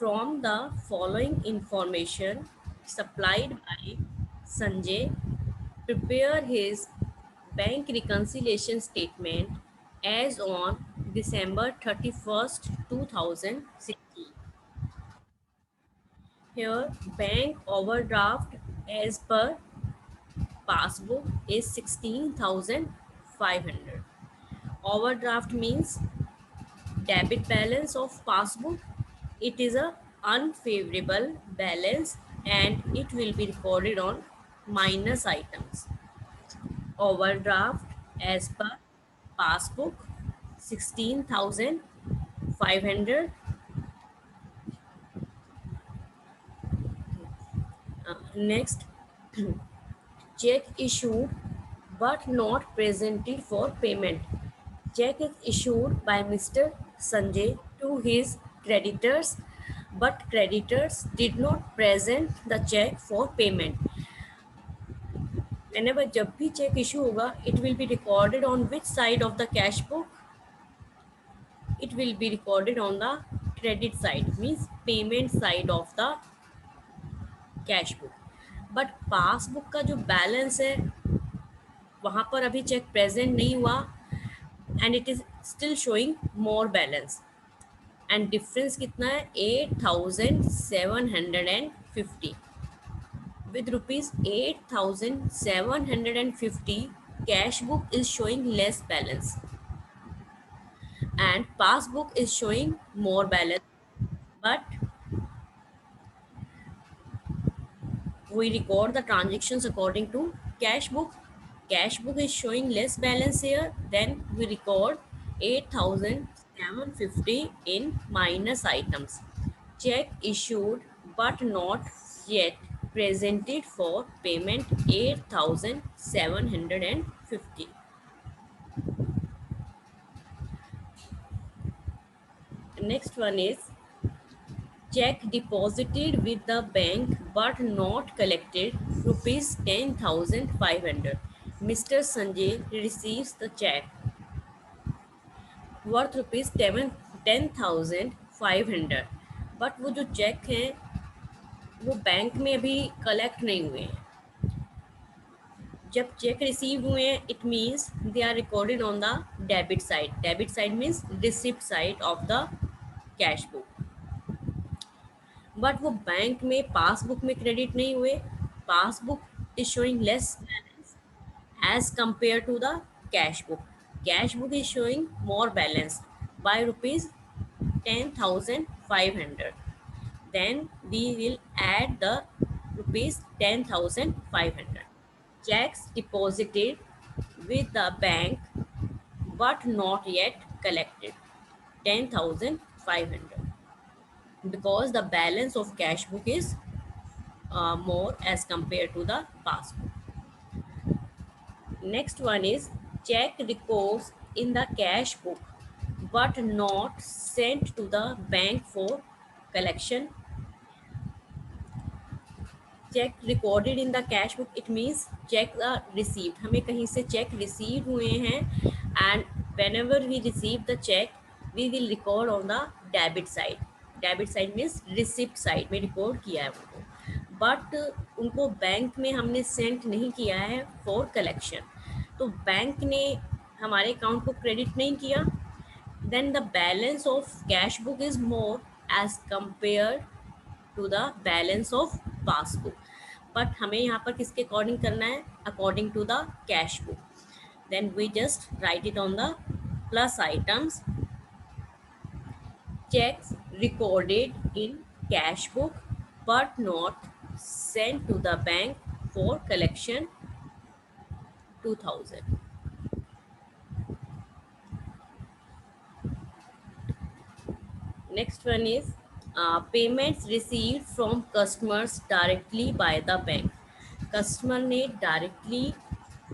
From the following information supplied by Sanjay, prepare his bank reconciliation statement as on December 31st, 2016. Here, bank overdraft as per passbook is 16,500. Overdraft means debit balance of passbook. It is a unfavorable balance and it will be recorded on minus items. Overdraft as per passbook 16,500. Next, check issued but not presented for payment. Check is issued by Mr. Sanjay to his creditors, but creditors did not present the check for payment. Whenever जब भी check issue होगा, it will be recorded on which side of the cash book? It will be recorded on the credit side, means payment side of the cash book. But passbook का जो balance है, वहाँ पर अभी check present नहीं हुआ, and it is still showing more balance. And difference कितना है? 8,750. With rupees 8,750, cash book is showing less balance and passbook is showing more balance. But we record the transactions according to cash book. Cash book is showing less balance here, then we record 8,750 in minus items. Check issued but not yet presented for payment 8,750. Next one is check deposited with the bank but not collected rupees 10,500. Mr. Sanjay receives the check worth rupees 10,500, but वो जो check हैं वो bank में अभी collect नहीं हुए हैं. जब चेक रिसीव हुए हैं, it means they are recorded on the debit side. Debit side means receipt side of the cash book. But वो बैंक में पासबुक में क्रेडिट नहीं हुए. Passbook is showing less balance as compared to the cash book. Cash book is showing more balance by rupees 10,500. Then we will add the rupees 10,500. Checks deposited with the bank but not yet collected 10,500, because the balance of cash book is more as compared to the passbook. Next one is check records in the cash book but not sent to the bank for collection. Check recorded in the cash book, it means check the received. हमें कहीं से check receive हुए हैं and whenever we receive the check we will record on the debit side. Debit side means receipt side में record किया है उनको, but उनको बैंक में हमने send नहीं किया है for collection. तो बैंक ने हमारे अकाउंट को क्रेडिट नहीं किया, then the balance of cash book is more as compared to the balance of passbook. But हमें यहाँ पर किसके अकॉर्डिंग करना है? According to the cash book. Then we just write it on the plus items. Checks recorded in cash book but not sent to the bank for collection 2,000. Next one is payments received from customers directly by the bank. Customer ने directly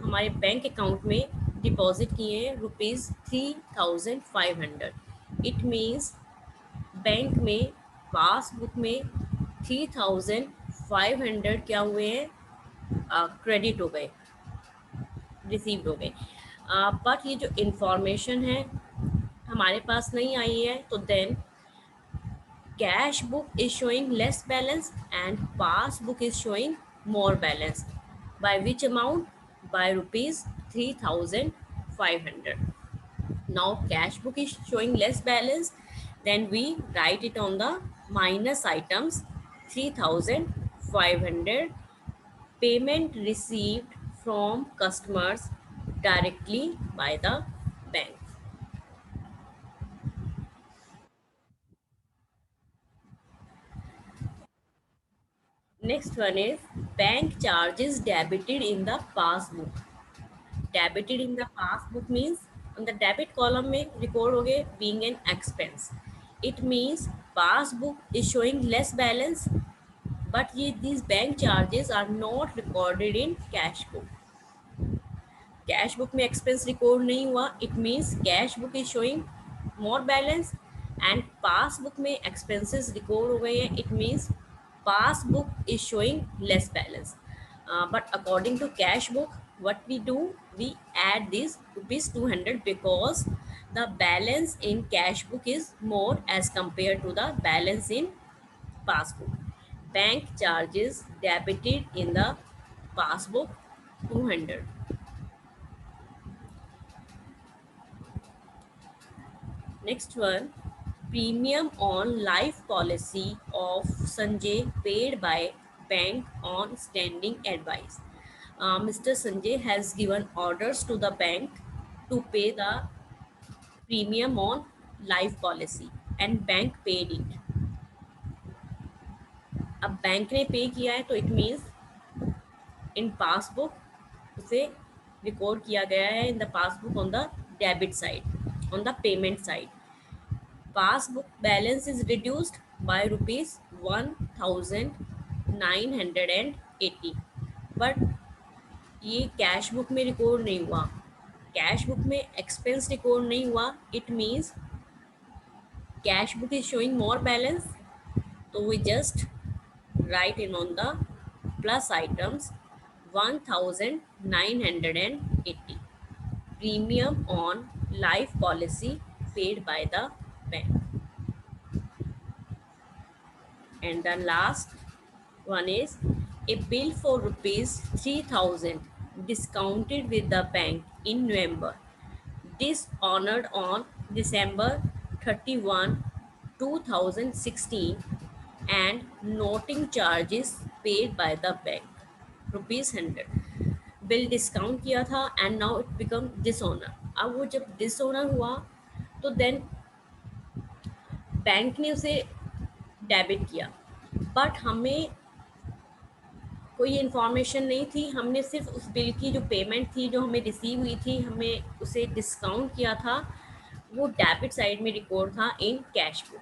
हमारे bank account में deposit किए हैं rupees 3,500. It means bank में passbook में 3,500 क्या हुए हैं? क्रेडिट हो गए, रिसीव्ड हो गए. बट ये जो इंफॉर्मेशन है हमारे पास नहीं आई है, तो then cash book is showing less balance and passbook is showing more balance. By which amount? By rupees 3,500. Now cash book is showing less balance, then we write it on the minus items 3,500 payment received from customers directly by the bank. Next one is bank charges debited in the passbook. Debited in the passbook means on the debit column में record हो गए being an expense. It means passbook is showing less balance, but these bank charges are not recorded in cash book. Cash book में expense record नहीं हुआ, it means cash book is showing more balance and passbook में expenses record हो गए हैं, it means passbook is showing less balance. But according to cash book, what we do, we add this rupees 200 because the balance in cash book is more as compared to the balance in passbook. Bank charges debited in the passbook 200. Next one, premium on life policy of Sanjay paid by bank on standing advice. Mr. Sanjay has given orders to the bank to pay the premium on life policy and bank paid it. अब bank ने pay किया है तो it means in passbook उसे record किया गया है in the passbook on the debit side, on the payment side. Passbook balance is reduced by rupees 1,980, but ये कैश बुक में रिकॉर्ड नहीं हुआ, कैश बुक में एक्सपेंस रिकॉर्ड नहीं हुआ, it means cash book is showing more balance, तो we just write in on the plus items 1,980 premium on life policy paid by the bank. And the last one is a bill for rupees 3,000 discounted with the bank in November, dishonored on December 31, 2016, and noting charges paid by the bank rupees 100. Bill discount किया था and now it become dishonour. अब वो जब dishonour हुआ तो then bank ने उसे debit किया, बट हमें कोई इन्फॉर्मेशन नहीं थी, हमने सिर्फ उस बिल की जो पेमेंट थी जो हमें रिसीव हुई थी, हमें उसे डिस्काउंट किया था, वो डेबिट साइड में रिकॉर्ड था इन कैश बुक.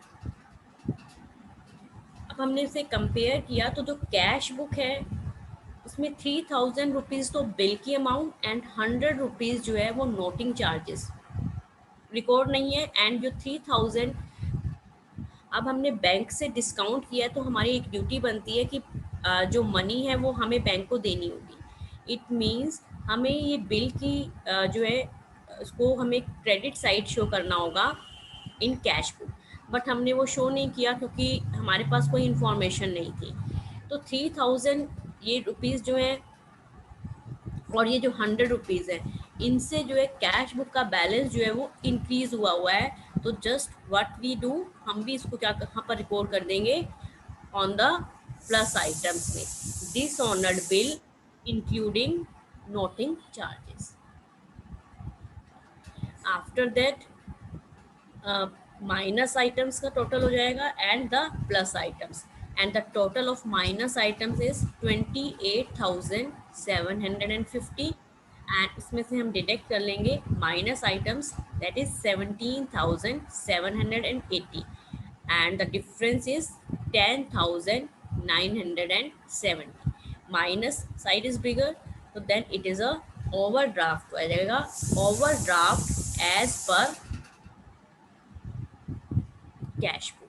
अब हमने इसे कंपेयर किया तो जो कैश बुक है उसमें 3,000 रुपीज़ तो बिल की अमाउंट एंड 100 रुपीज़ जो है वो नोटिंग चार्जेस रिकॉर्ड नहीं है, एंड जो 3,000 अब हमने बैंक से डिस्काउंट किया तो हमारी एक ड्यूटी बनती है कि जो मनी है वो हमें बैंक को देनी होगी. इट मीन्स हमें ये बिल की जो है उसको हमें क्रेडिट साइड शो करना होगा इन कैश बुक, बट हमने वो शो नहीं किया क्योंकि हमारे पास कोई इन्फॉर्मेशन नहीं थी. तो 3,000 ये रुपीज़ जो है और ये जो 100 रुपीज़ है, इनसे जो है कैश बुक का बैलेंस जो है वो इंक्रीज हुआ है. तो जस्ट व्हाट वी डू, हम भी इसको क्या कहाँ पर रिकॉर्ड कर देंगे ऑन द प्लस आइटम्स में, dishonoured bill including noting charges. After that minus items का टोटल हो जाएगा and the plus items, and the total of minus items is 28,750, and उसमें से हम डिडक्ट कर लेंगे minus items that is 17,780 and the difference is 10,970. Minus side is bigger, so then it is a overdraft. हो जाएगा overdraft as per cash book.